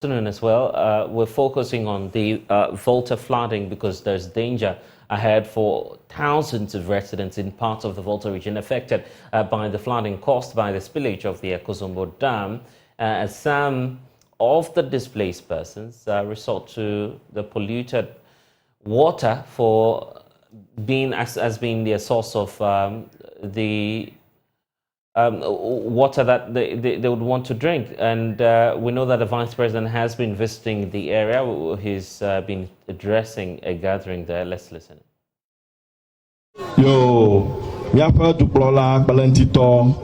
Afternoon as well. We're focusing on the Volta flooding because there's danger ahead for thousands of residents in parts of the Volta region affected by the flooding caused by the spillage of the Akosombo Dam. As some of the displaced persons resort to the polluted water for being as being the source of the water that they would want to drink. And we know that the Vice President has been visiting the area. He's been addressing a gathering there. Let's listen. Yo, miapa duplola balentito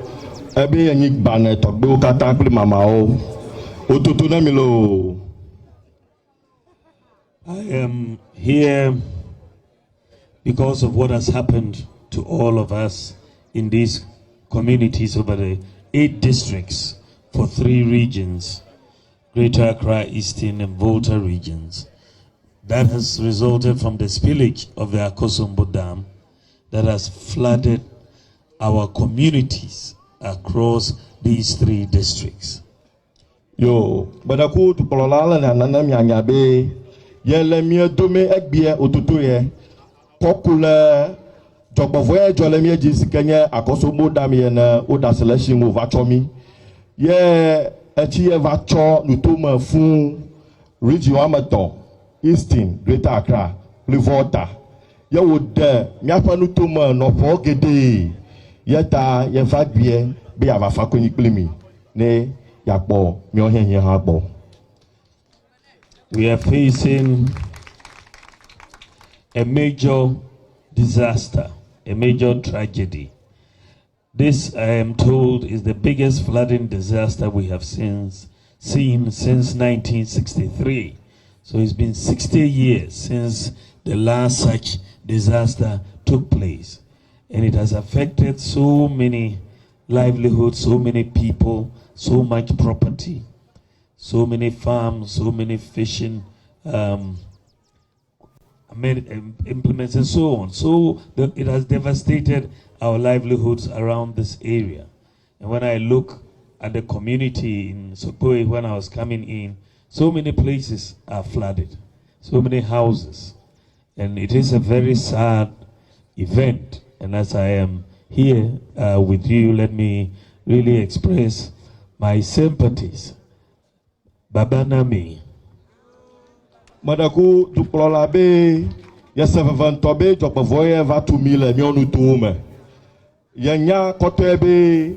ebe yenyik bane tokbe ukata kuli mamao otutu na milo. I am here because of what has happened to all of us in these communities over the 8 districts for 3 regions, Greater Accra, Eastern and Volta regions. That has resulted from the spillage of the Akosombo Dam that has flooded our communities across these 3 districts. Yo, badaku duplola na nanam yanyabe yele mie dome egbie otutu ye kokule Jokbovoye jolemi jisikenya Akosombo Dam yena oda selection mo vachomi ye echi ye vacho nutuma fun region amaton Eastern Greater Accra Volta ye wode miafa nutuma no fo gede yeta ye fadwie be ava fakoni plemi ne yakpo mi ohenye ha gbo. We are facing a major disaster, a major tragedy. This, I am told, is the biggest flooding disaster we have seen since 1963. So it's been 60 years since the last such disaster took place. And it has affected so many livelihoods, so many people, so much property, so many farms, so many fishing implements and so on. So it has devastated our livelihoods around this area. And when I look at the community in Sokoi, when I was coming in, so many places are flooded, so many houses. And it is a very sad event. And as I am here with you, let me really express my sympathies. Babanami. Madaku duplola be yesevantobe jokbovoye va to mile mionu tume yenya kotebe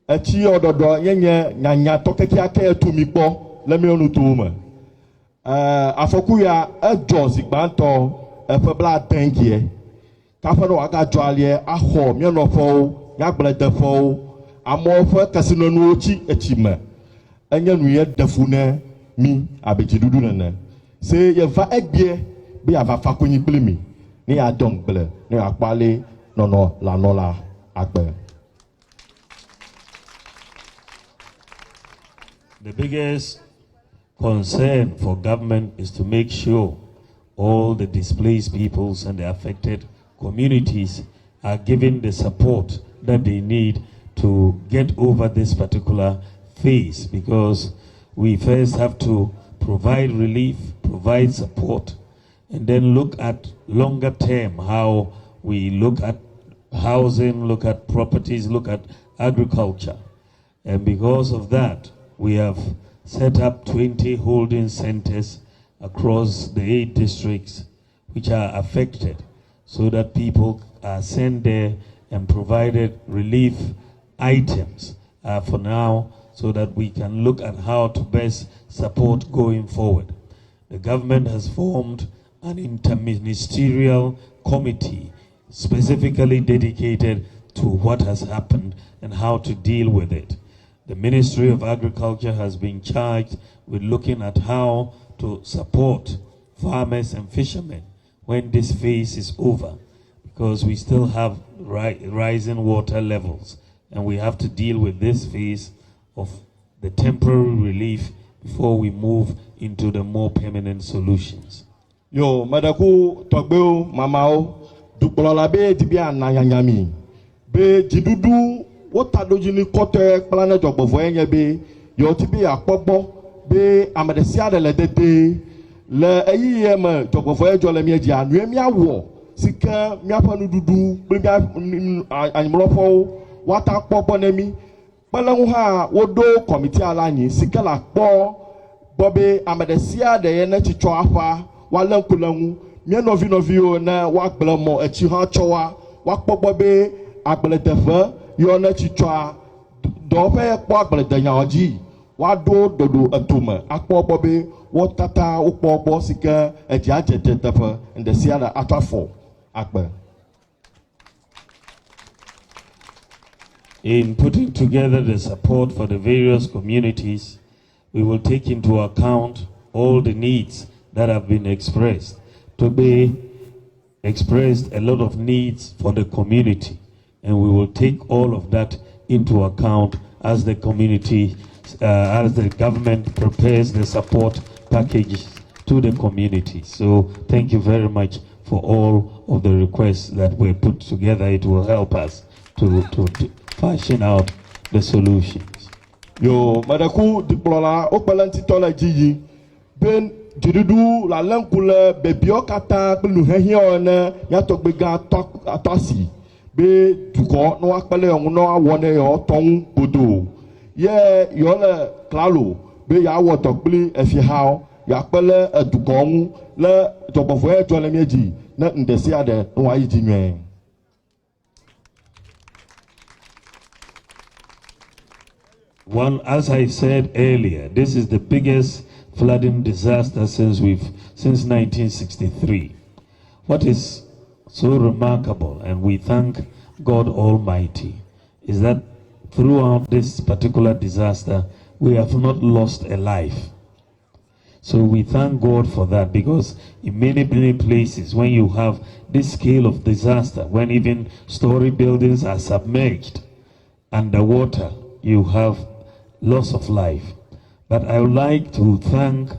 echi ododo yenye nyanya tokeki ake tumi po le mionu tume afoku ya ejo zigbanto efebla dengie kafero aga joalie aho mienofo yagbeledefo amofo kasinonu ochi echime enye nuye defune mi abejidudu nene se ye va egbie bi ava fakoni plemi ni adom ble ni akpale nono la nola agbe. The biggest concern for government is to make sure all the displaced peoples and the affected communities are given the support that they need to get over this particular phase, because we first have to provide relief, provide support, and then look at longer term, how we look at housing, look at properties, look at agriculture. And because of that, we have set up 20 holding centers across the 8 districts which are affected, so that people are sent there and provided relief items for now, so that we can look at how to best support going forward. The government has formed an interministerial committee specifically dedicated to what has happened and how to deal with it. The Ministry of Agriculture has been charged with looking at how to support farmers and fishermen when this phase is over, because we still have rising water levels, and we have to deal with this phase of the temporary relief before we move into the more permanent solutions. Yo, madaku togbeo mamao duplola be dibia na nyanyami be jidudu wota dojini kote plane jogbovoye be yo tibi akpobo be amadesia de ledede le eyiye me tokofo ejo le mieji anu emi awo sika miapa nu dudu pe mi anyimlofo wata kpokpo nemi pelengu ha wodo committee alanyi sika la kpo bobe amadesia de ye na chicho afa walen kulengu mie novi o na wa gblemo echi ha chowa wa kpokpo be agbeledefe yo na chicho do fe kpo agbledenya oji wa do dodo atome akpokpo be wo tata ukpokpo sika eji ajete tefe ndesia da atafo akpe. In putting together the support for the various communities, we will take into account all the needs that have been expressed. To be expressed a lot of needs for the community, and we will take all of that into account as the community, as the government prepares the support packages to the community. So thank you very much for all of the requests that were put together. It will help us to fashion out the solutions. Yo, madaku diplola okpalanti tola jiji ben jidudu la lankule bebio kata kulu hehio na yatogbega atasi be duko no akpele on no awone yo ton bodo ye yo le klalo be ya woto gbli efi hao ya kpele eduko on le tobofo e jole meji na ndesi ade no ayi jinwen. One, as I said earlier, this is the biggest flooding disaster since 1963. What is so remarkable, and we thank God Almighty, is that throughout this particular disaster, we have not lost a life. So we thank God for that, because in many places, when you have this scale of disaster, when even story buildings are submerged underwater, you have loss of life. But I would like to thank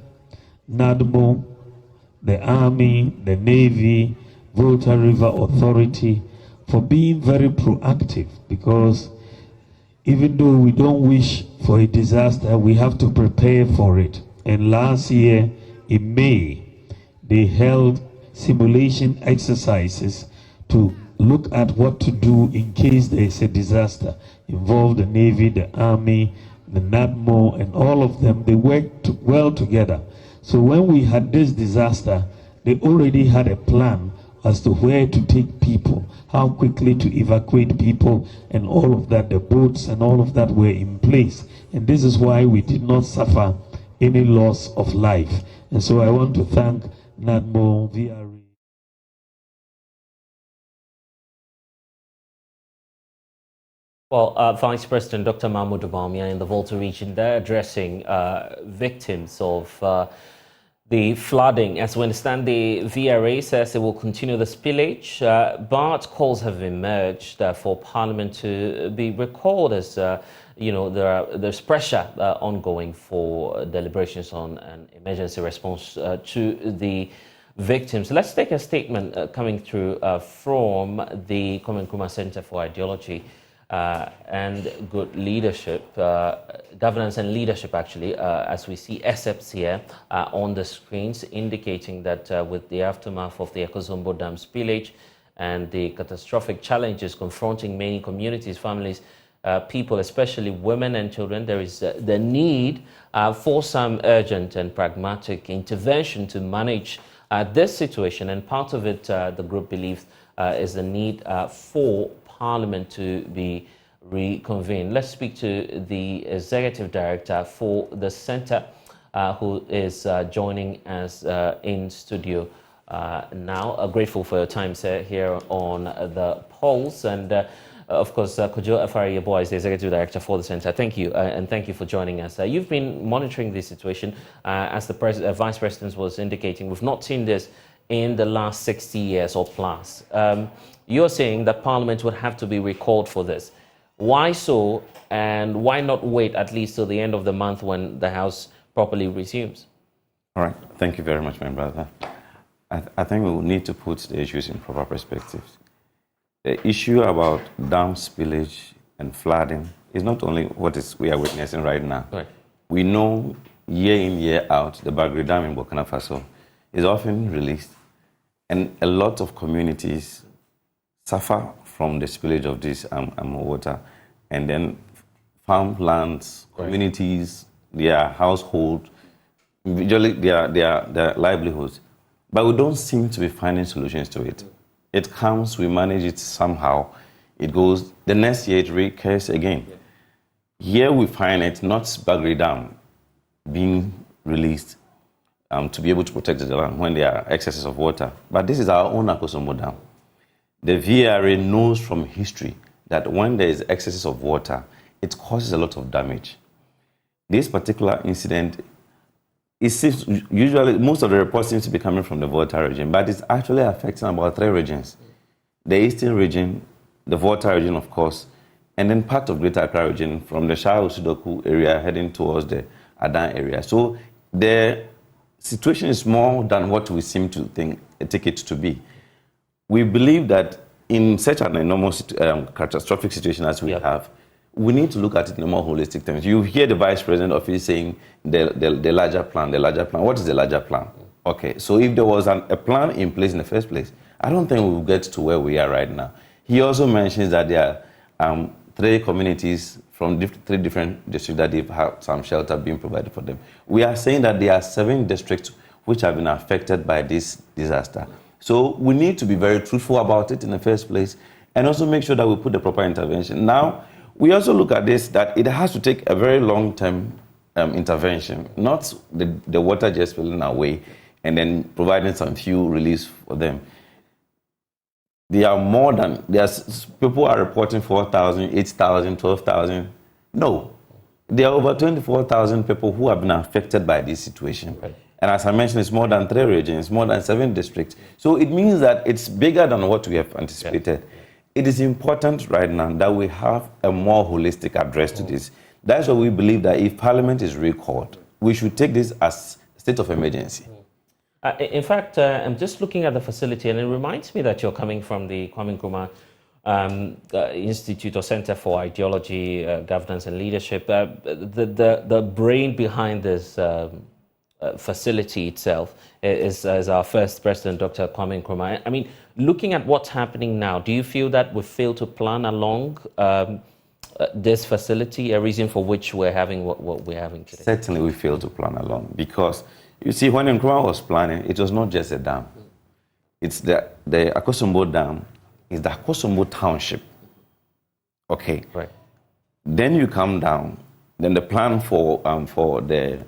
NADMO, the Army, the Navy, Volta River Authority for being very proactive, because even though we don't wish for a disaster, we have to prepare for it. And last year in May, they held simulation exercises to look at what to do in case there is a disaster. Involve the Navy, the Army, the NADMO, and all of them. They worked well together. So when we had this disaster, they already had a plan as to where to take people, how quickly to evacuate people, and all of that. The boats and all of that were in place. And this is why we did not suffer any loss of life. And so I want to thank NADMO, VRE. Well, Vice President Dr. Mahmoud Bawumia in the Volta region, they're addressing victims of the flooding. As we understand, the VRA says it will continue the spillage, but calls have emerged for Parliament to be recalled as, there's pressure ongoing for deliberations on an emergency response to the victims. Let's take a statement coming through from the Kwame Nkrumah Center for Ideology and Good Leadership, Governance and Leadership, actually, as we see SEPs here on the screens, indicating that with the aftermath of the Akosombo Dam Spillage and the catastrophic challenges confronting many communities, families, people, especially women and children, there is the need for some urgent and pragmatic intervention to manage this situation. And part of it, the group believes, is the need for Parliament to be reconvened. Let's speak to the Executive Director for the Centre, who is joining us in studio now. Grateful for your time, sir, here on the polls. And of course, Kojo Afari-Yeboah is the Executive Director for the Centre. Thank you, and thank you for joining us. You've been monitoring this situation, as the Vice President was indicating. We've not seen this in the last 60 years or plus. You're saying that Parliament would have to be recalled for this. Why so, and why not wait at least till the end of the month when the House properly resumes? All right. Thank you very much, my brother. I think we will need to put the issues in proper perspective. The issue about dam spillage and flooding is not only what we are witnessing right now. Right. We know year in, year out, the Bagri Dam in Burkina Faso is often released, and a lot of communities suffer from the spillage of this water, and then farmlands, communities, their household, usually their livelihoods. But we don't seem to be finding solutions to it. It comes, we manage it somehow, it goes, the next year it recurs again. Here we find it not Bagri Dam being released to be able to protect the land when there are excesses of water. But this is our own Akosombo Dam. The VRA knows from history that when there is excesses of water, it causes a lot of damage. This particular incident, it seems, usually most of the reports seem to be coming from the Volta region, but it's actually affecting about 3 regions. The eastern region, the Volta region, of course, and then part of Greater Accra region from the Shah Usudoku area heading towards the Adan area. So the situation is more than what we seem to take it to be. We believe that in such an enormous catastrophic situation as we have, we need to look at it in a more holistic terms. You hear the Vice President office saying the larger plan, the larger plan. What is the larger plan? Okay, so if there was a plan in place in the first place, I don't think we will get to where we are right now. He also mentions that there are 3 communities from 3 different districts that they've had some shelter being provided for them. We are saying that there are 7 districts which have been affected by this disaster. So we need to be very truthful about it in the first place and also make sure that we put the proper intervention. Now, we also look at this, that it has to take a very long-term intervention, not the water just spilling away and then providing some fuel release for them. There are more than, people are reporting 4,000, 8,000, 12,000. No, there are over 24,000 people who have been affected by this situation. Right. And as I mentioned, it's more than 3 regions, more than 7 districts. So it means that it's bigger than what we have anticipated. Yeah. It is important right now that we have a more holistic address to this. That's why we believe that if Parliament is recalled, we should take this as a state of emergency. In fact, I'm just looking at the facility, and it reminds me that you're coming from the Kwame Nkrumah Institute or Center for Ideology, Governance and Leadership. The brain behind this facility itself is our first president, Dr. Kwame Nkrumah. I mean, looking at what's happening now, do you feel that we failed to plan along this facility, a reason for which we're having what we're having today? Certainly we failed to plan along, because you see, when Nkrumah was planning, it was not just a dam. It's the Akosombo Dam is the Akosombo Township. Okay. Right. Then you come down. Then the plan for the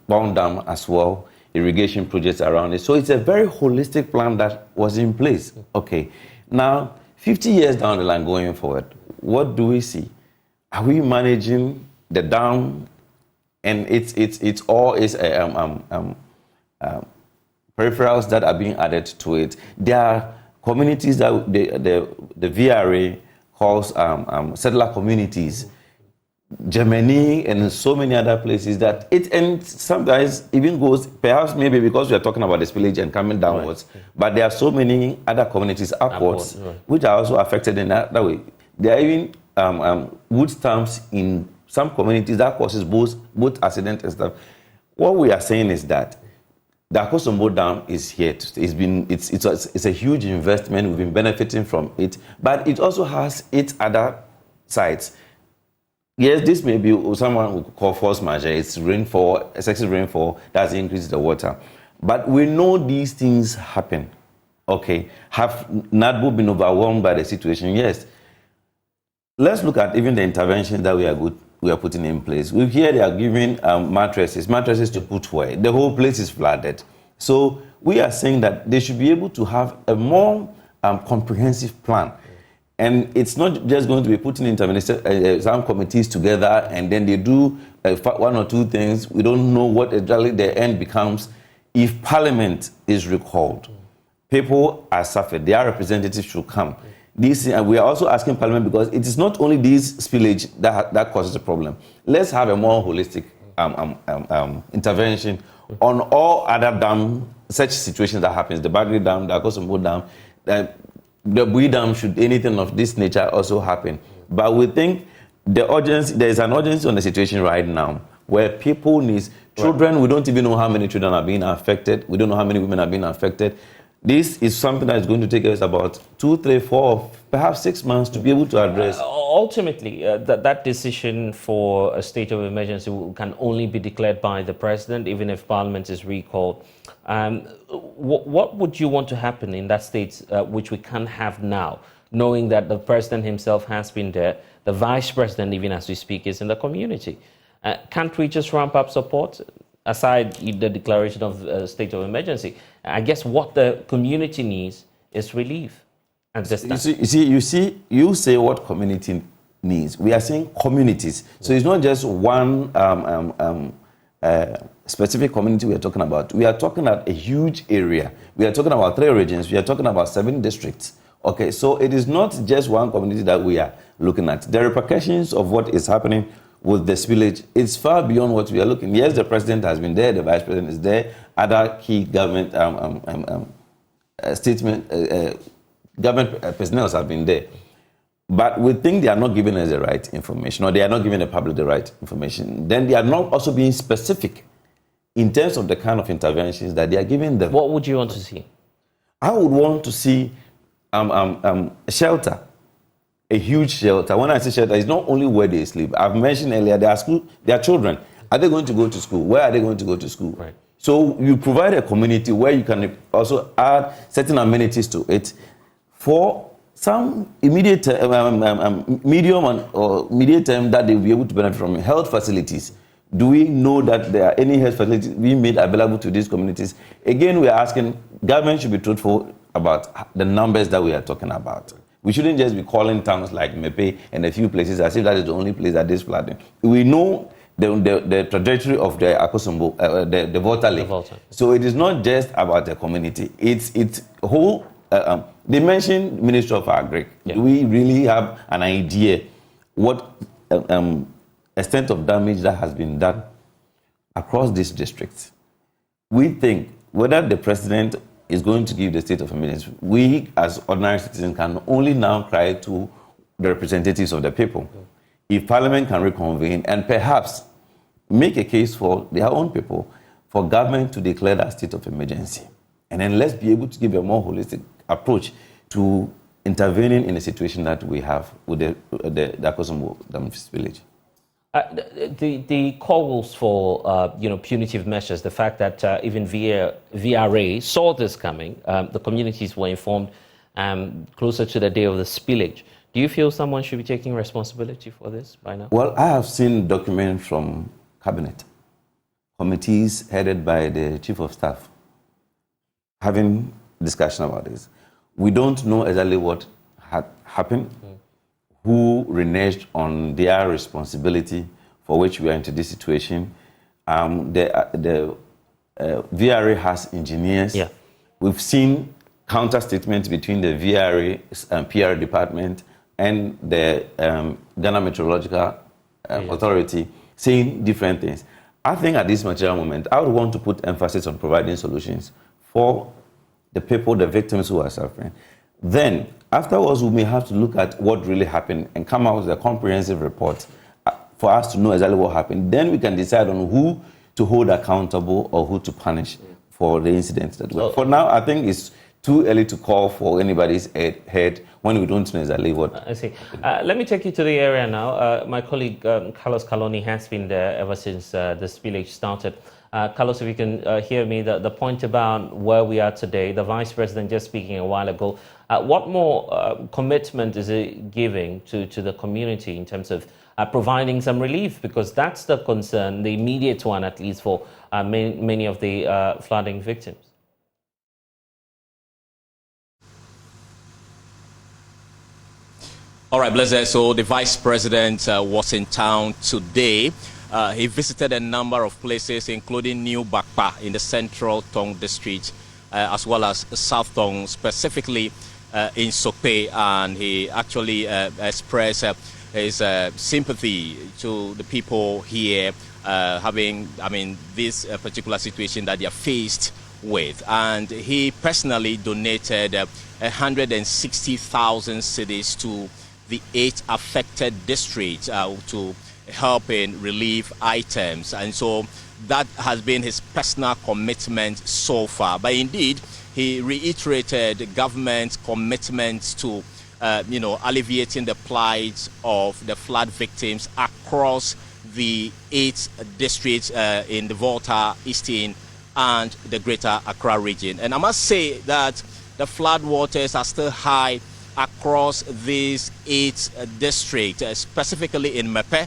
Bound Dam as well, irrigation projects around it. So it's a very holistic plan that was in place. Okay. Now, 50 years down the line going forward, what do we see? Are we managing the dam? And it's all peripherals that are being added to it. There are communities that the VRA calls settler communities, Germany and so many other places that and sometimes even goes, perhaps maybe because we are talking about the spillage and coming downwards, right. But there are so many other communities upwards, right, which are also affected in that way. There are even wood stumps in some communities that causes both accident and stuff. What we are saying is that the Akosombo Dam is here. It's a huge investment. We've been benefiting from it, but it also has its other sides. Yes, this may be someone would call force majeure. It's rainfall, excessive rainfall that's increased the water. But we know these things happen. Okay, have NADBO been overwhelmed by the situation? Yes. Let's look at even the interventions that we are putting in place. We hear they are giving mattresses to put where the whole place is flooded. So we are saying that they should be able to have a more comprehensive plan. And it's not just going to be putting some committees together and then they do 1 or 2 things. We don't know what exactly the end becomes. If Parliament is recalled, people are suffered. Their representatives should come. We are also asking Parliament because it is not only this spillage that causes the problem. Let's have a more holistic intervention on all other such situations that happens. The Bagri Dam, the Akosombo Dam, the Bui Dam, should anything of this nature also happen. But we think there is an urgency on the situation right now. where people need children. We don't even know how many children are being affected. We don't know how many women are being affected. This is something that is going to take us about 2, 3, 4, perhaps 6 months to be able to address. Ultimately, that decision for a state of emergency can only be declared by the president, even if Parliament is recalled. What would you want to happen in that state, which we can't have now, knowing that the president himself has been there, the vice president, even as we speak, is in the community? Can't we just ramp up support? Aside the declaration of a state of emergency, I guess what the community needs is relief at this time. You say what community needs. We are saying communities. So it's not just one specific community we are talking about. We are talking about a huge area. We are talking about 3 regions. We are talking about 7 districts. Okay, so it is not just one community that we are looking at. The repercussions of what is happening with the spillage, it's far beyond what we are looking. Yes, the president has been there, the vice president is there, other key government government personnel have been there. But we think they are not giving us the right information, or they are not giving the public the right information. Then they are not also being specific in terms of the kind of interventions that they are giving them. What would you want to see? I would want to see shelter. A huge shelter. When I say shelter, it's not only where they sleep. I've mentioned earlier, their children. Are they going to go to school? Where are they going to go to school? Right. So you provide a community where you can also add certain amenities to it for some immediate, medium or immediate term that they will be able to benefit from. Health facilities. Do we know that there are any health facilities being made available to these communities? Again, we are asking, government should be truthful about the numbers that we are talking about. We shouldn't just be calling towns like Mepe and a few places as if that is the only place that is flooding. We know the trajectory of the Akosombo, the Volta Lake. So it is not just about the community. It's whole. They mentioned Ministry of Agri. Yeah. Do we really have an idea what extent of damage that has been done across these districts? We think whether the president is going to give the state of emergency, we as ordinary citizens can only now cry to the representatives of the people. If Parliament can reconvene and perhaps make a case for their own people, for government to declare that state of emergency. And then let's be able to give a more holistic approach to intervening in a situation that we have with the Akosombo Dam Spillage. The calls for punitive measures, the fact that even VRA saw this coming, the communities were informed closer to the day of the spillage. Do you feel someone should be taking responsibility for this by now? Well, I have seen documents from cabinet committees headed by the chief of staff having discussion about this. We don't know exactly what had happened. Who reneged on their responsibility for which we are into this situation. The VRA has engineers. Yeah. We've seen counter statements between the VRA and PR department and the Ghana Meteorological Authority saying different things. I think at this material moment, I would want to put emphasis on providing solutions for the people, the victims who are suffering. Then, afterwards, we may have to look at what really happened and come out with a comprehensive report for us to know exactly what happened. Then we can decide on who to hold accountable or who to punish for the incidents that were. For now, I think it's too early to call for anybody's head when we don't know exactly what. I see. Let me take you to the area now. My colleague Carlos Kaloni has been there ever since the spillage started. Carlos, if you can hear me, the point about where we are today, the Vice President just speaking a while ago, what more commitment is it giving to the community in terms of providing some relief? Because that's the concern, the immediate one at least for many of the flooding victims. All right, Blaise. So the Vice President was in town today. He visited a number of places, including New Bakpa in the central Tong district, as well as South Tong, specifically in Sokpe, and he actually expressed his sympathy to the people here having, this particular situation that they are faced with. And he personally donated 160,000 cedis to the 8 affected districts to helping relief items. And so that has been his personal commitment so far. But indeed, he reiterated the government's commitment to alleviating the plight of the flood victims across the 8 districts in the Volta, Eastern, and the Greater Accra region. And I must say that the flood waters are still high across these 8 districts, specifically in Mepe,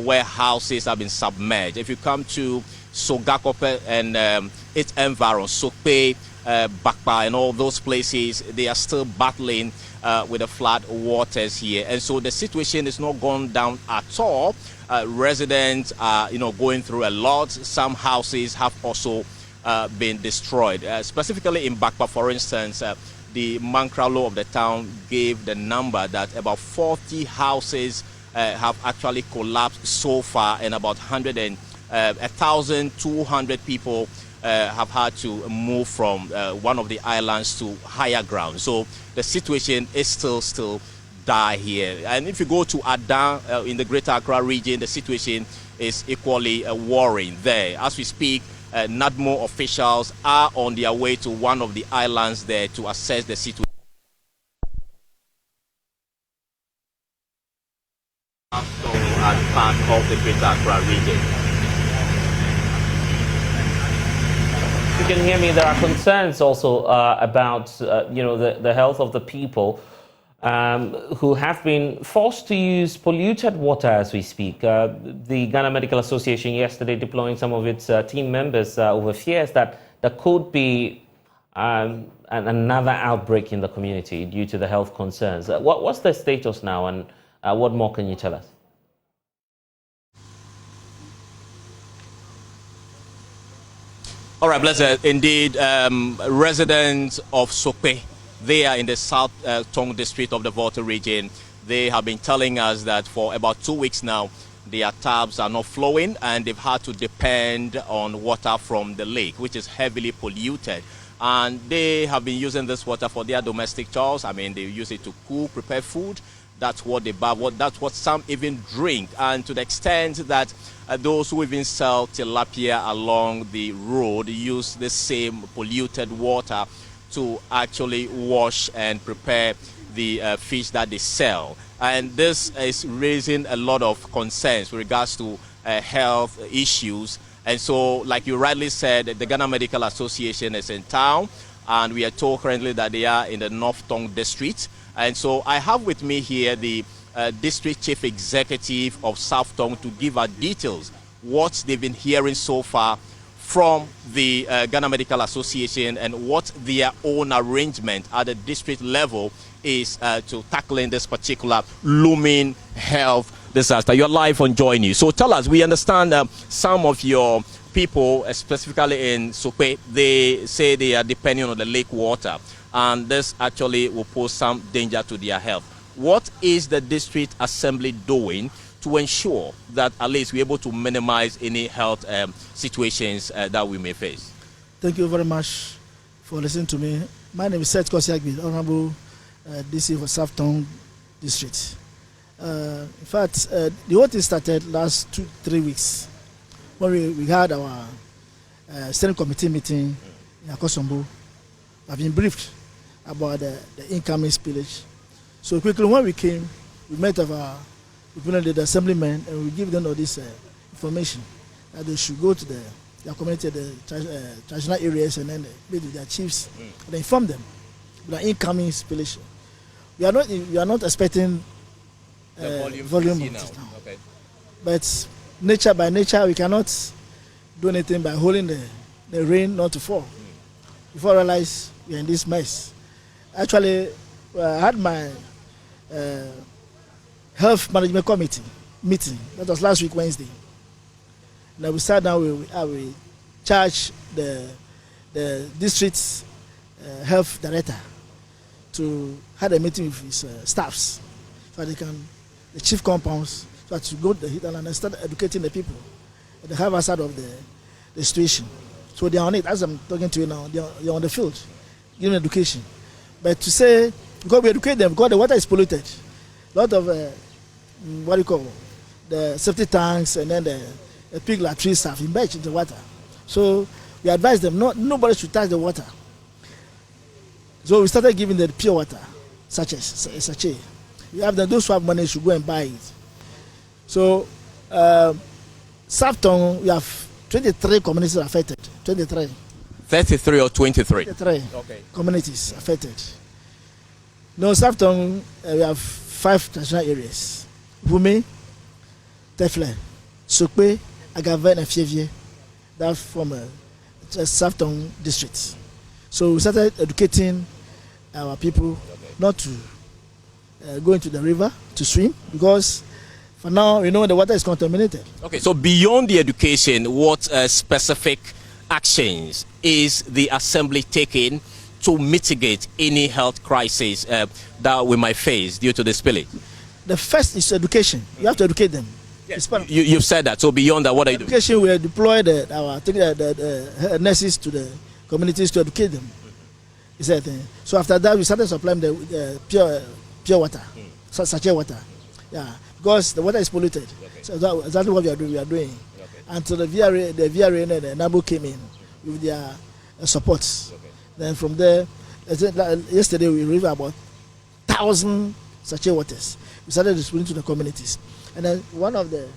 where houses have been submerged. If you come to Sogakope and its environs, Sokpe, Bakpa, and all those places, they are still battling with the flood waters here. And so the situation is not gone down at all. Residents are, going through a lot. Some houses have also been destroyed. Specifically in Bakpa, for instance, the Mankralo of the town gave the number that about 40 houses have actually collapsed so far, and about 1,200 people have had to move from one of the islands to higher ground. So the situation is still dire here. And if you go to Adan in the Greater Accra region, the situation is equally worrying there. As we speak, NADMO officials are on their way to one of the islands there to assess the situation. As part of the Greater Accra region. You can hear me. There are concerns also about the health of the people who have been forced to use polluted water as we speak. The Ghana Medical Association yesterday deploying some of its team members over fears that there could be another outbreak in the community due to the health concerns. What's the status now, and what more can you tell us? All right, blessed. Indeed, residents of Sokpe, they are in the South Tong district of the Volta region. They have been telling us that for about 2 weeks now, their taps are not flowing, and they've had to depend on water from the lake, which is heavily polluted. And they have been using this water for their domestic chores. I mean, they use it to cook, prepare food. That's what they buy. That's what some even drink. And to the extent that those who even sell tilapia along the road use the same polluted water to actually wash and prepare the fish that they sell. And this is raising a lot of concerns with regards to health issues. And so, like you rightly said, the Ghana Medical Association is in town, and we are told currently that they are in the North Tong district. And so I have with me here the District Chief Executive of South Tong to give us details, what they've been hearing so far from the Ghana Medical Association, and what their own arrangement at the district level is to tackling this particular looming health disaster. You're live on Joy News. So tell us, we understand some of your people, specifically in Sokpe, they say they are depending on the lake water, and this actually will pose some danger to their health. What is the district assembly doing to ensure that at least we're able to minimize any health situations that we may face? Thank you very much for listening to me. My name is Seth Kosiagbi, Honorable DC for South Tong District. In fact, the whole thing started last 2-3 weeks when we had our steering committee meeting in Akosombo. I've been briefed about the incoming spillage. So quickly when we came, we met our the assemblymen, and we give them all this information that they should go to their community, the traditional areas, and then meet with their chiefs and inform them about the incoming spillage. We are not expecting volume of this now. Okay. But by nature, we cannot do anything by holding the rain not to fall. Before I realize we are in this mess. Actually, I had my health management committee meeting. That was last week, Wednesday. Now we sat down, we charged the district's health director to have a meeting with his staffs so they can, the chief compounds, so to go to the hinterland and start educating the people at the health side of the situation. So they are on it. As I'm talking to you now, they are on the field, giving education. But to say, because we educate them, because the water is polluted, a lot of, the safety tanks, and then the pig latrines have emerged in the water. So we advise them nobody should touch the water. So we started giving them pure water, sachet. We have those who have money should go and buy it. So Southton, we have 23 communities affected. 23. 33 or 23? 23 communities affected. No, Southton, we have 5 traditional areas. Bume, Tefle, Sokpe, Agaven, and Fievie. That's from Southton district. So we started educating our people not to go into the river to swim, because for now, the water is contaminated. Okay, so beyond the education, what specific actions is the assembly taking to mitigate any health crisis that we might face due to the spillage? The first is education. You have to educate them. Yes. You've said that. So beyond that, what are you doing? Education, we deploy the nurses to the communities to educate them. So after that, we started supplying the pure water, sachet water. Yeah, because the water is polluted. So that's exactly what we are doing. Until the VRA and the NABU came in with their support. Then from there, yesterday we received about 1,000 sachet waters. We started distributing to the communities. And then one of the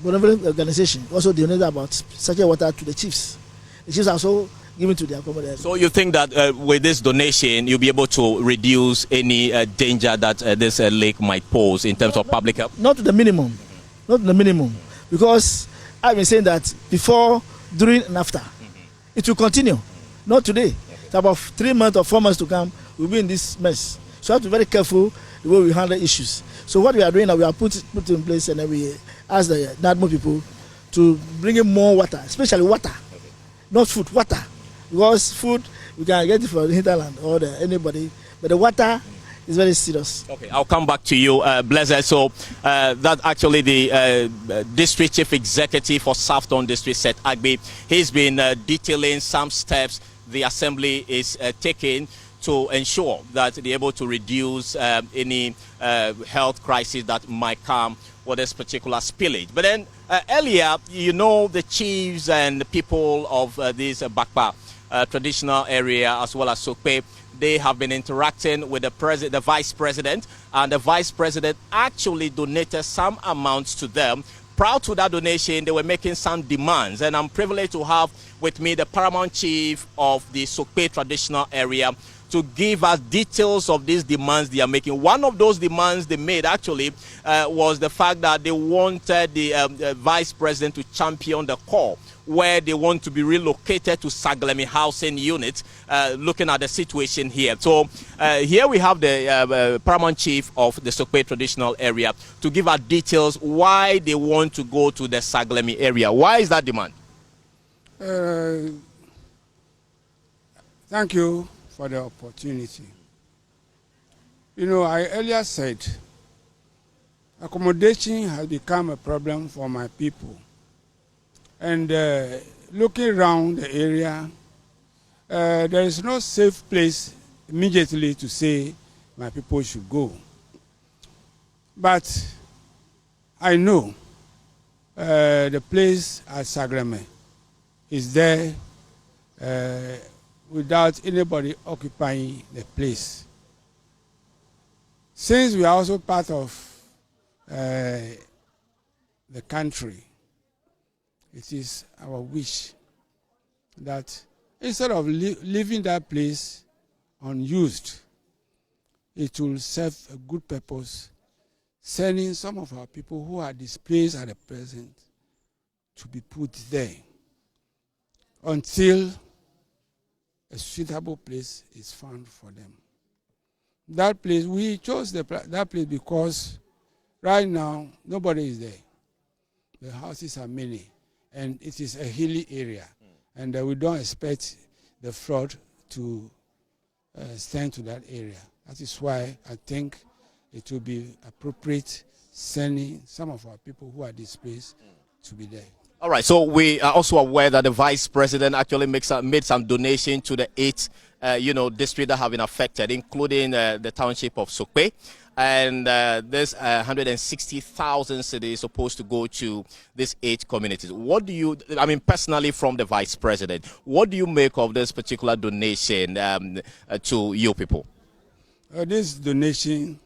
benevolent organization also donated about sachet water to the chiefs. The chiefs also given to their communities. So you think that with this donation, you'll be able to reduce any danger that this lake might pose in terms of public health? Not to the minimum. Not to the minimum. Because I've been saying that before, during, and after. It will continue. Not today. It's about 3 months or 4 months to come, we'll be in this mess. So we have to be very careful the way we handle issues. So what we are doing now, we are put in place, and then we ask the NADMO people to bring in more water, especially water. Not food, water. Because food, we can get it from the hinterland or anybody. But the water is very serious. Okay, I'll come back to you, Blessed. So that's actually the District Chief Executive for Southton District, Seth Agbe. He's been detailing some steps the Assembly is taking to ensure that they're able to reduce any health crisis that might come with this particular spillage. But then earlier, the chiefs and the people of this Bakpa traditional area, as well as Sokpe, they have been interacting with the vice president, and the vice president actually donated some amounts to them. Prior to that donation, they were making some demands, and I'm privileged to have with me the paramount chief of the Sokpe traditional area to give us details of these demands they are making. One of those demands they made actually was the fact that they wanted the vice president to champion the core, where they want to be relocated to Saglemi housing unit, looking at the situation here. So here we have the paramount chief of the Sokpe traditional area to give us details why they want to go to the Saglemi area. Why is that demand? Thank you for the opportunity. I earlier said accommodation has become a problem for my people. And looking around the area, there is no safe place immediately to say my people should go. But I know the place at Saglemi is there without anybody occupying the place. Since we are also part of the country, it is our wish that instead of leaving that place unused, it will serve a good purpose, sending some of our people who are displaced at the present to be put there until a suitable place is found for them. That place, we chose that place because right now nobody is there. The houses are many, and it is a hilly area, and we don't expect the flood to stand to that area. That is why I think it will be appropriate sending some of our people who are displaced to be there. All right, so we are also aware that the vice president actually made some donation to the 8 districts that have been affected, including the township of Sokpe. And this 160,000 cedis is supposed to go to these 8 communities. What do you, I mean, personally from the Vice President, what do you make of this particular donation to you people? This donation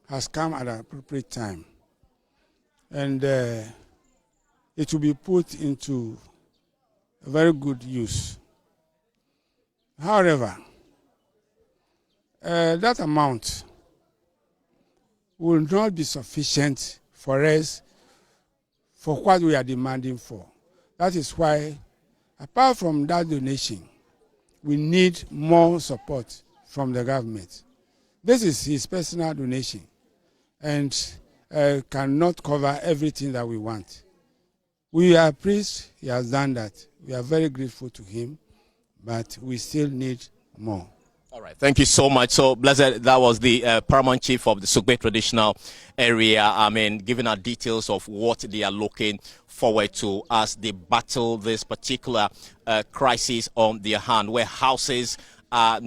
has come at an appropriate time, and it will be put into a very good use. However, that amount will not be sufficient for us for what we are demanding for. That is why, apart from that donation, we need more support from the government. This is his personal donation and cannot cover everything that we want. We are pleased he has done that. We are very grateful to him, but we still need more. All right, thank you so much. So, Blessed, that was the paramount chief of the Sugbe traditional area. I mean, giving our details of what they are looking forward to as they battle this particular crisis on their hand, where houses are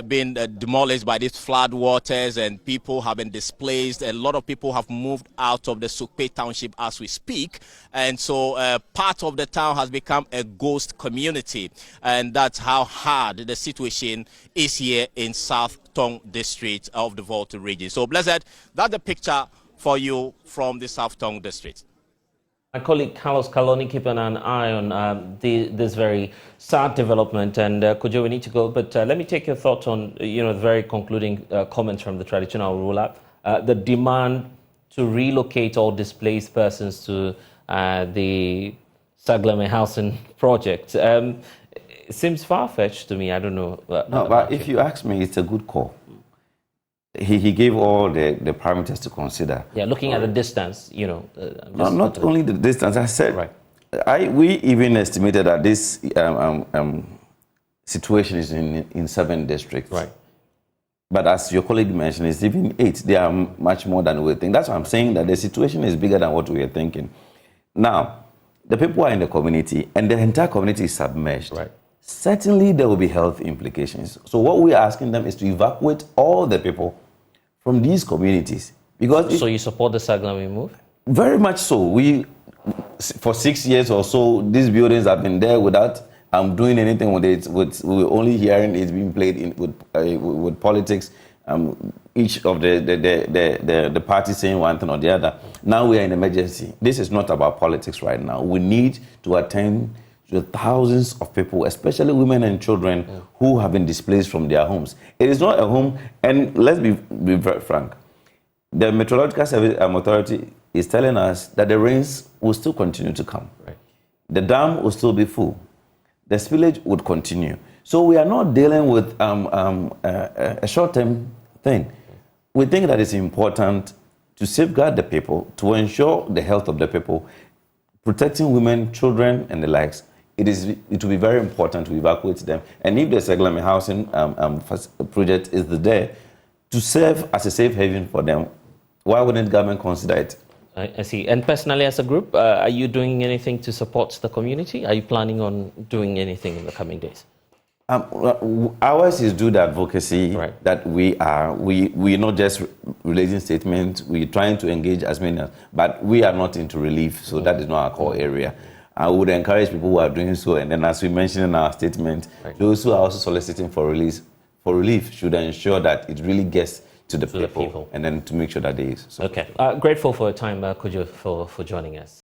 being demolished by these flood waters and people have been displaced. A lot of people have moved out of the Sugbe township as we speak. And so part of the town has become a ghost community. And that's how hard the situation is here in South Tong district of the Volta region. So, Blessed, that's the picture for you from the South Tong district. My colleague Carlos Caloni keeping an eye on this very sad development, and Kojo, we need to go, but let me take your thoughts on the very concluding comments from the traditional ruler, the demand to relocate all displaced persons to the Saglame housing project. It seems far-fetched to me. I don't know. No, but if you ask me, it's a good call. He gave all the parameters to consider. Yeah, looking at the distance, not only the distance. I said, right. We even estimated that this situation is in 7 districts. Right. But as your colleague mentioned, it's even 8. They are much more than we think. That's why I'm saying that the situation is bigger than what we are thinking. Now, the people are in the community, and the entire community is submerged. Right. Certainly, there will be health implications. So what we are asking them is to evacuate all the people from these communities. Because so you support the Saglame move? Very much so. For 6 years or so, these buildings have been there without doing anything with it. We're only hearing it's being played with politics. Each of the parties saying one thing or the other. Now we are in emergency. This is not about politics right now. We need to attend to thousands of people, especially women and children, who have been displaced from their homes. It is not a home, and let's be very frank. The Meteorological Service Authority is telling us that the rains will still continue to come. Right. The dam will still be full. The spillage would continue. So we are not dealing with a short-term thing. We think that it's important to safeguard the people, to ensure the health of the people, protecting women, children, and the likes. It will be very important to evacuate them. And if the Saglame housing project is there to serve as a safe haven for them, why wouldn't the government consider it? I see. And personally, as a group, are you doing anything to support the community? Are you planning on doing anything in the coming days? Ours is do the advocacy, right, that we're not just releasing statements. We're trying to engage as many, but we are not into relief, so that is not our core area. I would encourage people who are doing so, and then as we mentioned in our statement, right, those who are also soliciting for relief should ensure that it really gets to the people, and then to make sure that there is. Okay. Grateful for your time, Kojo, for joining us.